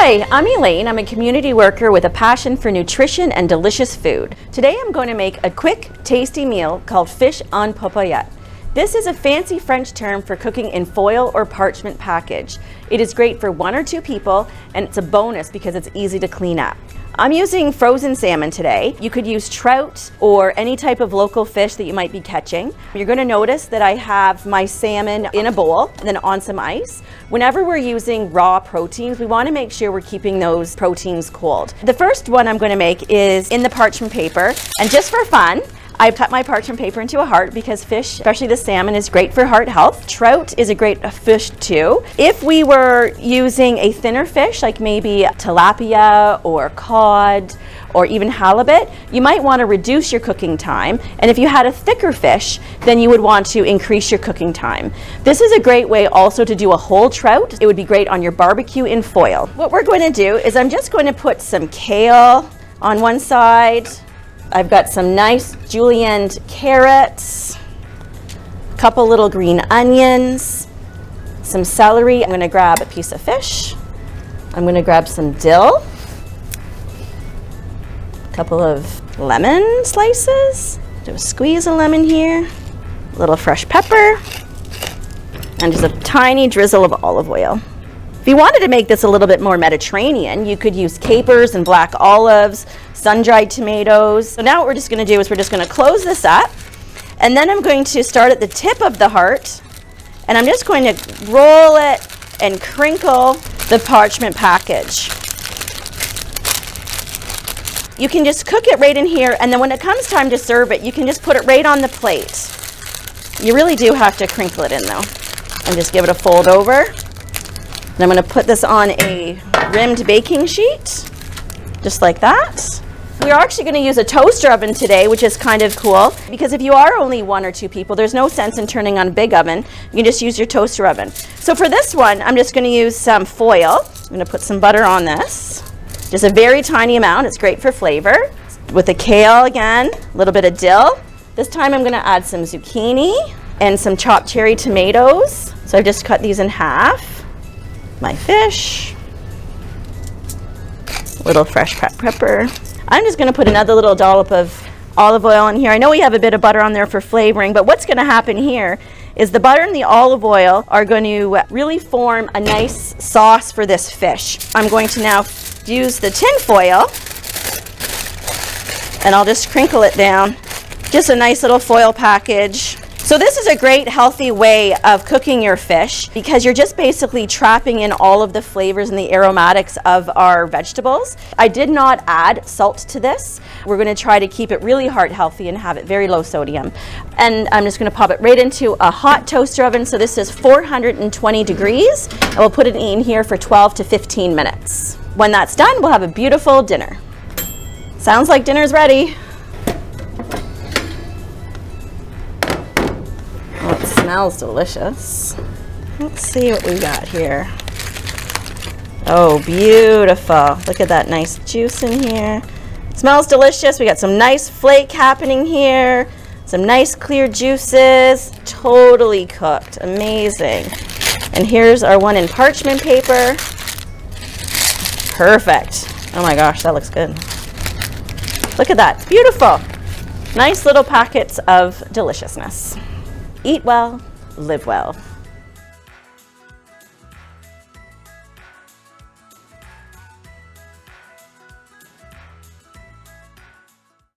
Hi, I'm Elaine. I'm a community worker with a passion for nutrition and delicious food. Today I'm going to make a quick, tasty meal called fish en papillote. This is a fancy French term for cooking in foil or parchment package. It is great for 1 or 2 people, and it's a bonus because it's easy to clean up. I'm using frozen salmon today. You could use trout or any type of local fish that you might be catching. You're going to notice that I have my salmon in a bowl and then on some ice. Whenever we're using raw proteins, we want to make sure we're keeping those proteins cold. The first one I'm going to make is in the parchment paper, and just for fun, I've cut my parchment paper into a heart because fish, especially the salmon, is great for heart health. Trout is a great fish too. If we were using a thinner fish, like maybe tilapia or cod or even halibut, you might want to reduce your cooking time. And if you had a thicker fish, then you would want to increase your cooking time. This is a great way also to do a whole trout. It would be great on your barbecue in foil. What we're going to do is I'm just going to put some kale on one side. I've got some nice julienned carrots, a couple little green onions, some celery. I'm going to grab a piece of fish. I'm going to grab some dill, a couple of lemon slices, do a squeeze of lemon here, a little fresh pepper, and just a tiny drizzle of olive oil. If you wanted to make this a little bit more Mediterranean, you could use capers and black olives, sun-dried tomatoes. So now what we're just going to do is we're just going to close this up, and then I'm going to start at the tip of the heart, and I'm just going to roll it and crinkle the parchment package. You can just cook it right in here, and then when it comes time to serve it, you can just put it right on the plate. You really do have to crinkle it in though, and just give it a fold over. And I'm going to put this on a rimmed baking sheet, just like that. We're actually going to use a toaster oven today, which is kind of cool, because if you are only 1 or 2 people, there's no sense in turning on a big oven. You can just use your toaster oven. So for this one, I'm just going to use some foil. I'm going to put some butter on this, just a very tiny amount. It's great for flavor. With the kale again, a little bit of dill. This time I'm going to add some zucchini and some chopped cherry tomatoes. So I've just cut these in half. My fish, little fresh pepper. I'm just going to put another little dollop of olive oil in here. I know we have a bit of butter on there for flavoring, but what's going to happen here is the butter and the olive oil are going to really form a nice sauce for this fish. I'm going to now use the tin foil, and I'll just crinkle it down. Just a nice little foil package. So this is a great healthy way of cooking your fish because you're just basically trapping in all of the flavors and the aromatics of our vegetables. I did not add salt to this. We're going to try to keep it really heart healthy and have it very low sodium. And I'm just going to pop it right into a hot toaster oven. So this is 420 degrees. And we'll put it in here for 12 to 15 minutes. When that's done, we'll have a beautiful dinner. Sounds like dinner's ready. Oh, it smells delicious. Let's see what we got here. Oh, beautiful. Look at that nice juice in here. It smells delicious. We got some nice flake happening here. Some nice clear juices. Totally cooked. Amazing. And here's our one in parchment paper. Perfect. Oh my gosh, that looks good. Look at that. Beautiful. Nice little packets of deliciousness. Eat well, live well.